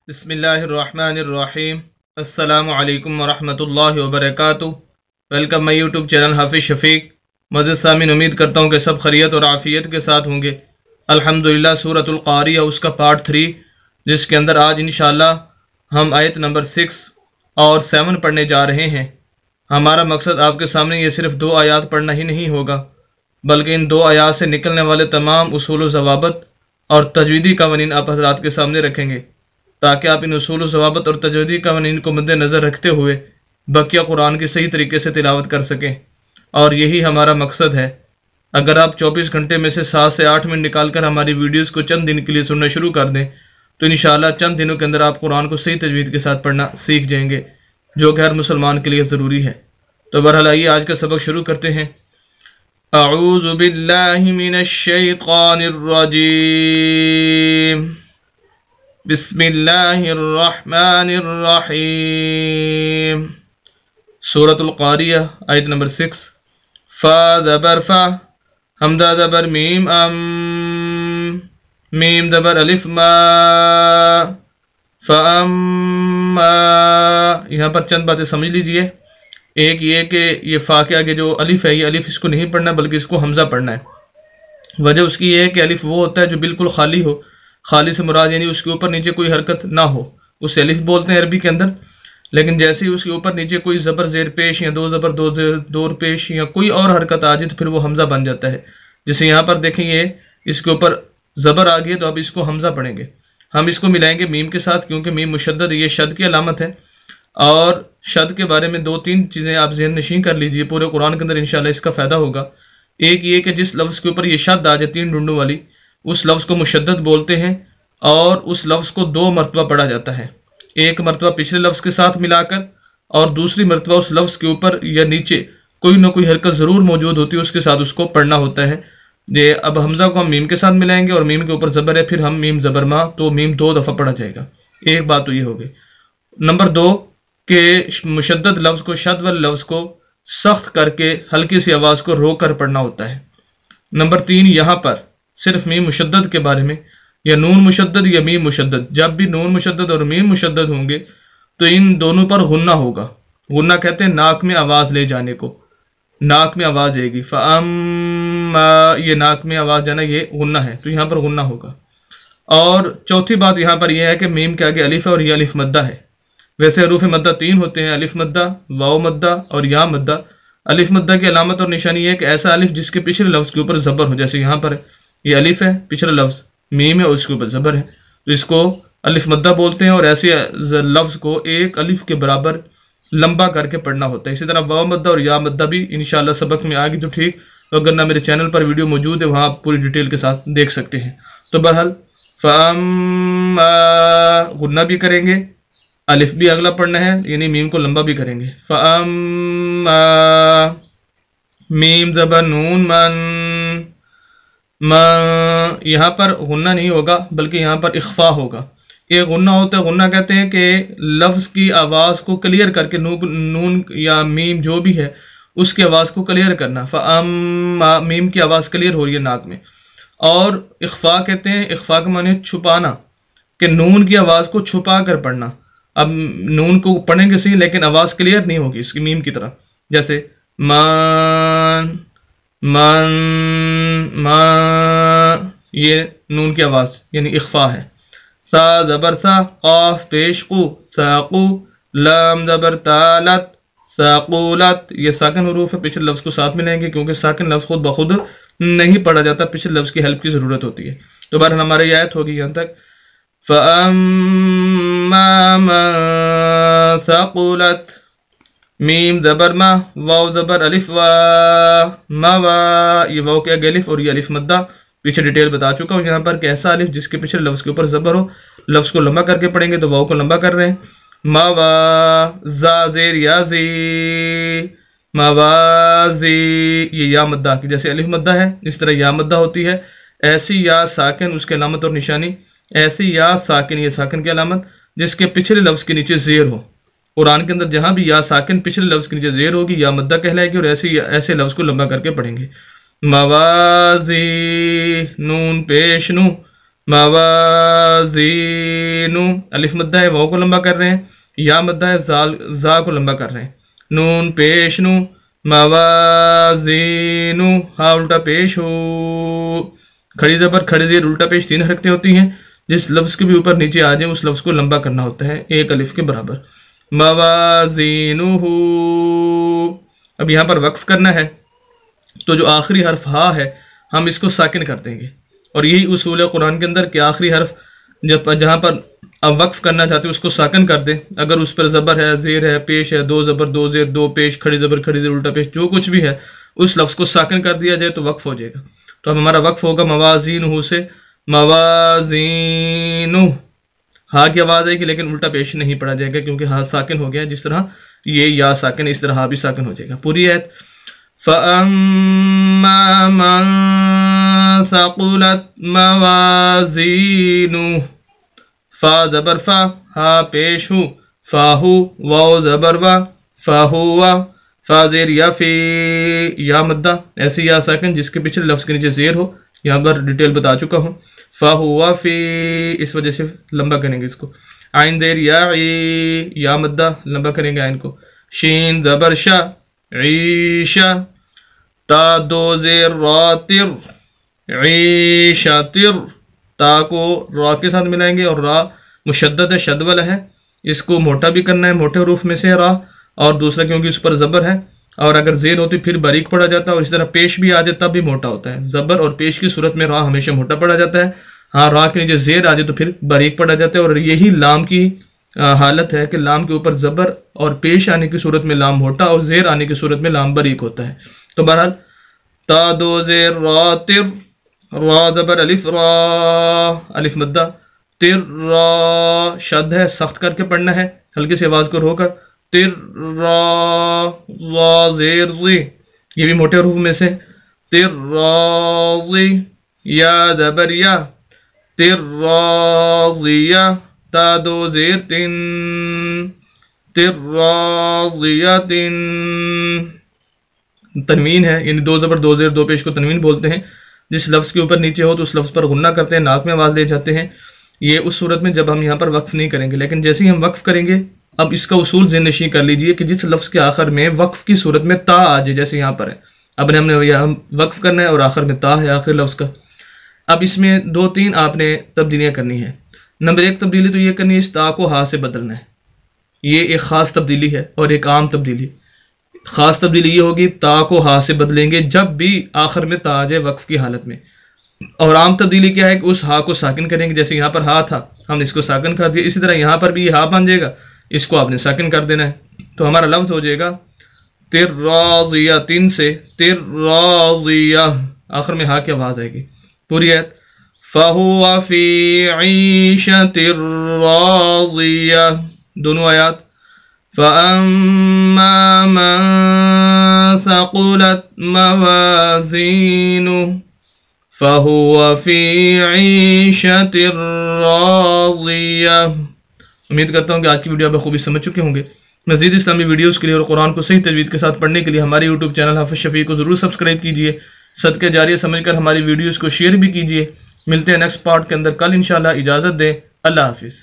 بسم اللہ الرحمن الرحیم۔ السلام علیکم ورحمۃ اللہ وبرکاتہ۔ ویلکم مائی یوٹیوب چینل حافظ شفیق۔ معزز سامعین، امید کرتا ہوں کہ سب خیریت اور عافیت کے ساتھ ہوں گے۔ الحمدللہ سورۃ القاریہ اس کا پارٹ 3، جس کے اندر آج انشاءاللہ ہم آیت نمبر 6 اور 7 پڑھنے جا رہے ہیں۔ ہمارا مقصد آپ کے سامنے یہ صرف 2 آیات پڑھنا ہی نہیں ہوگا، بلکہ ان 2 آیات سے نکلنے والے تمام اصول و ضوابط اور تجویدی قوانین آپ حضرات کے سامنے رکھیں گے، تاکہ آپ ان اصول و ضوابط اور تجویدی قوانین کو مد نظر رکھتے ہوئے بقیہ قرآن کی صحیح طریقے سے تلاوت کر سکیں، اور یہی ہمارا مقصد ہے۔ اگر آپ 24 گھنٹے میں سے 7 سے 8 منٹ نکال کر ہماری ویڈیوز کو چند دن کے لیے سننا شروع کر دیں تو انشاءاللہ چند دنوں کے اندر آپ قرآن کو صحیح تجوید کے ساتھ پڑھنا سیکھ جائیں گے، جو کہ ہر مسلمان کے لیے ضروری ہے۔ تو بہرحال آئیے آج کا سبق شروع کرتے ہیں۔ اعوذ باللہ من الشیطان الرجیم، بسم اللہ الرحمن الرحیم۔ سورۃ القاریہ آیت نمبر 6۔ فا زبر فا، حمزہ زبر میم ام، میم زبر الف ما، فاما۔ یہاں پر چند باتیں سمجھ لیجئے۔ ایک یہ کہ یہ فا کے آگے جو الف ہے، یہ الف اس کو نہیں پڑھنا بلکہ اس کو حمزہ پڑھنا ہے۔ وجہ اس کی یہ ہے کہ الف وہ ہوتا ہے جو بالکل خالی ہو، خالی سے مراد یعنی اس کے اوپر نیچے کوئی حرکت نہ ہو، اسے الف بولتے ہیں عربی کے اندر۔ لیکن جیسے ہی اس کے اوپر نیچے کوئی زبر زیر پیش یا 2 زبر 2 زیر دور پیش یا کوئی اور حرکت آ جائے تو پھر وہ حمزہ بن جاتا ہے۔ جیسے یہاں پر دیکھیں یہ اس کے اوپر زبر آ گئی ہے تو اب اس کو حمزہ پڑھیں گے۔ ہم اس کو ملائیں گے میم کے ساتھ، کیونکہ میم مشدد یہ شد کی علامت ہے۔ اور شد کے بارے میں 2-3 چیزیں آپ ذہن نشین کر لیجئے، پورے قرآن کے اندر انشاءاللہ اس کا فائدہ ہوگا۔ ایک یہ کہ جس لفظ کے اوپر یہ شد آ جائے 3 ڈنڈوں والی، اس لفظ کو مشدد بولتے ہیں، اور اس لفظ کو 2 مرتبہ پڑھا جاتا ہے۔ ایک مرتبہ پچھلے لفظ کے ساتھ ملا کر، اور دوسری مرتبہ اس لفظ کے اوپر یا نیچے کوئی نہ کوئی حرکت ضرور موجود ہوتی ہے، اس کے ساتھ اس کو پڑھنا ہوتا ہے۔ اب حمزہ کو ہم میم کے ساتھ ملائیں گے اور میم کے اوپر زبر ہے، پھر ہم میم زبر ما، تو میم 2 دفعہ پڑھا جائے گا۔ ایک بات تو یہ ہو گئی۔ نمبر 2 کہ مشدد لفظ کو، شد والے لفظ کو سخت کر کے ہلکی سی آواز کو روک کر پڑھنا ہوتا ہے۔ نمبر 3 یہاں پر صرف میم مشدد کے بارے میں، یا نون مشدد یا میم مشدد، جب بھی نون مشدد اور میم مشدد ہوں گے تو ان دونوں پر غنہ ہوگا۔ غنہ کہتے ہیں ناک میں آواز لے جانے کو، ناک میں آواز آئے گی۔ فَأَمَّا، یہ ناک میں آواز جانا یہ غنہ ہے، تو یہاں پر غنہ ہوگا۔ اور چوتھی بات یہاں پر یہ ہے کہ میم کے آگے الف ہے اور یہ الف مدہ ہے۔ ویسے حروف مدہ 3 ہوتے ہیں، الف مدہ، واو مدہ اور یا مدہ۔ الف مدہ کی علامت اور نشانی یہ ہے کہ ایسا الف جس کے پچھلے لفظ کے اوپر زبر ہو، جیسے یہاں پر یہ الف ہے، پچھلا لفظ میم ہے اور اس کے اوپر زبر ہے، تو اس کو الف مدہ بولتے ہیں، اور ایسے لفظ کو ایک الف کے برابر لمبا کر کے پڑھنا ہوتا ہے۔ اسی طرح واو مدہ اور یا مدہ بھی انشاءاللہ سبق میں آگے تو ٹھیک، تو اگر نہ میرے چینل پر ویڈیو موجود ہے وہاں آپ پوری ڈیٹیل کے ساتھ دیکھ سکتے ہیں۔ تو بہرحال فَأَمَّا غنہ بھی کریں گے، الف بھی اگلا پڑھنا ہے یعنی میم کو لمبا بھی کریں گے۔ فَأَمَّا میم زبر نون من، یہاں پر غنہ نہیں ہوگا بلکہ یہاں پر اخفا ہوگا۔ ایک غنہ ہوتا ہے، غنہ کہتے ہیں کہ لفظ کی آواز کو کلیئر کر کے، نون یا میم جو بھی ہے اس کی آواز کو کلیئر کرنا۔ فَأَمَّا میم کی آواز کلیئر ہو رہی ہے ناک میں۔ اور اخفا کہتے ہیں، اخفا کا معنی چھپانا، کہ نون کی آواز کو چھپا کر پڑھنا۔ اب نون کو پڑھیں گے صحیح لیکن آواز کلیئر نہیں ہوگی اس کی میم کی طرح، جیسے من من من، یہ نون کی آواز یعنی اخفا ہے۔ سا زبر سا، قاف پیش قو، ساقو، لام زبر تالت، ساقولت، یہ ساکن حروف ہے، پچھلے لفظ کو ساتھ ملیں گے کیونکہ ساکن لفظ خود بخود نہیں پڑھا جاتا، پچھلے لفظ کی ہیلپ کی ضرورت ہوتی ہے۔ تو بہرحال ہماری آیت ہوگی یہاں تک۔ فَأَمَّا مَن ثَقُلَتْ، میم زبر ما، واو زبر الف وا، ما وا، یہ واو کے آگے الف اور یہ الف مدہ، پیچھے ڈیٹیل بتا چکا ہوں یہاں پر کہ ایسا الف جس کے پچھلے لفظ کے اوپر زبر ہو، لفظ کو لمبا کر کے پڑھیں گے تو واو کو لمبا کر رہے ہیں۔ ما وا، زا زیر یا زی، ما وا زی، یہ یا مدہ کی جیسے الف مدہ ہے اس طرح یا مدہ ہوتی ہے۔ ایسی یا ساکن اس کی علامت اور نشانی، ایسی یا ساکن یہ ساکن کی علامت جس کے پچھلے لفظ کے نیچے زیر ہو۔ قرآن کے اندر جہاں بھی یا ساکن پچھلے لفظ کے نیچے زیر ہوگی یا مدہ کہلائے گی، اور ایسے لفظ کو لمبا کر کے پڑھیں گے۔ موازی، نون پیش نو، موازین الف مدہ ہے واو کو لمبا کر رہے ہیں، یا مدہ ہے زا کو لمبا کر رہے ہیں، نون پیش نو موازین ہا الٹا پیش ہو، کھڑی زبر کھڑی زیر الٹا پیش 3 حرکتیں ہوتی ہیں، جس لفظ کے بھی اوپر نیچے آ جائیں اس لفظ کو لمبا کرنا ہوتا ہے ایک الف کے برابر، موازینہ۔ اب یہاں پر وقف کرنا ہے تو جو آخری حرف ہا ہے ہم اس کو ساکن کر دیں گے، اور یہی اصول ہے قرآن کے اندر کہ آخری حرف جہاں پر اب وقف کرنا چاہتے ہیں اس کو ساکن کر دیں، اگر اس پر زبر ہے، زیر ہے، پیش ہے، 2 زبر 2 زیر 2 پیش، کھڑی زبر کھڑی زیر الٹا پیش، جو کچھ بھی ہے اس لفظ کو ساکن کر دیا جائے تو وقف ہو جائے گا۔ تو اب ہمارا وقف ہوگا موازینہ سے موازینہ، ہا کی آواز آئے گی لیکن الٹا پیش نہیں پڑا جائے گا کیونکہ ہا ساکن ہو گیا، جس طرح یہ یا ساکن اس طرح ہا بھی ساکن ہو جائے گا۔ پوری آیت فَأَمَّا مَن ثَقُلَتْ مَوَازِينُهُ، فا زبر فا، ہا پیش ہو، فا ہو، واو زبر وا، فا ہوا، فا زیر یا فی، یا مدہ ایسے یا ساکن جس کے پچھلے لفظ کے نیچے زیر ہو، یہاں پر ڈیٹیل بتا چکا ہوں، فا ہوا فی، اس وجہ سے لمبا کریں گے اس کو، عین زیر یا عی، یا مدہ لمبا کریں گے عین کو، شین زبر شا، عیشہ، تا 2 زیر را تر، عیشہ تر، تا کو را کے ساتھ ملائیں گے اور را مشدد ہے، شد والا ہے، اس کو موٹا بھی کرنا ہے، موٹے حروف میں سے را، اور دوسرا کیونکہ اس پر زبر ہے اور اگر زیر ہوتی پھر باریک پڑا جاتا ہے، اور اس طرح پیش بھی آ جائے تب بھی موٹا ہوتا ہے، زبر اور پیش کی صورت میں را ہمیشہ موٹا پڑا جاتا ہے، ہاں را کے نیچے زیر آ جائے تو پھر باریک پڑا جاتا ہے، اور یہی لام کی حالت ہے کہ لام کے اوپر زبر اور پیش آنے کی صورت میں لام موٹا اور زیر آنے کی صورت میں لام باریک ہوتا ہے۔ تو بہرحال تا 2 زیر را تر، را زبر الف را، الف مدہ، تر را شد ہے، سخت کر کے پڑھنا ہے ہلکی سی آواز کو رو کر، تر را، را زیر زی، یہ بھی موٹے حروف میں سے، تر را زی، یا زبر یا، تر را زیا، تا 2 زیر 3، تر را زیا 3، تنوین ہے یعنی 2 زبر 2 زیر 2 پیش کو تنوین بولتے ہیں، جس لفظ کے اوپر نیچے ہو تو اس لفظ پر غنہ کرتے ہیں، ناک میں آواز لے جاتے ہیں، یہ اس صورت میں جب ہم یہاں پر وقف نہیں کریں گے، لیکن جیسے ہی ہم وقف کریں گے اب اس کا اصول ذہن نشین کر لیجئے کہ جس لفظ کے آخر میں وقف کی صورت میں تا آ جائے، جیسے یہاں پر ہے، اب ہم نے یہاں وقف کرنا ہے اور آخر میں تا ہے آخر لفظ کا، اب اس میں 2-3 آپ نے تبدیلیاں کرنی ہیں۔ نمبر 1 تبدیلی تو یہ کرنی ہے اس تا کو ہا سے بدلنا ہے، یہ ایک خاص تبدیلی ہے، اور ایک عام تبدیلی، خاص تبدیلی یہ ہوگی تا کو ہا سے بدلیں گے جب بھی آخر میں تا آ جائے وقف کی حالت میں، اور عام تبدیلی کیا ہے کہ اس ہا کو ساکن کریں گے، جیسے یہاں پر ہا تھا ہم اس کو ساکن کر دیا، اسی طرح یہاں پر بھی یہ ہا بن جائے گا، اس کو آپ نے ساکن کر دینا ہے، تو ہمارا لفظ ہو جائے گا تر راضیہ 3 سے، تر راضیہ، آخر میں ہا کی آواز آئے گی۔ پوری آیت فَهُوَ فِي عِيشَةٍ رَاضِيَةٍ، دونوں آیات، فَأَمَّا مَن ثَقُلَتْ مَوَازِينُهُ فَهُوَ فِي عِيشَةٍ رَاضِيَةٍ۔ امید کرتا ہوں کہ آج کی ویڈیو آپ خوبی سمجھ چکے ہوں گے۔ مزید اسلامی ویڈیوز کے لیے اور قرآن کو صحیح تجوید کے ساتھ پڑھنے کے لیے ہمارے یوٹیوب چینل حافظ شفیع کو ضرور سبسکرائب کیجئے، صدقہ جاریہ سمجھ کر ہماری ویڈیوز کو شیئر بھی کیجئے۔ ملتے ہیں نیکسٹ پارٹ کے اندر کل انشاءاللہ، اجازت دیں، اللہ حافظ۔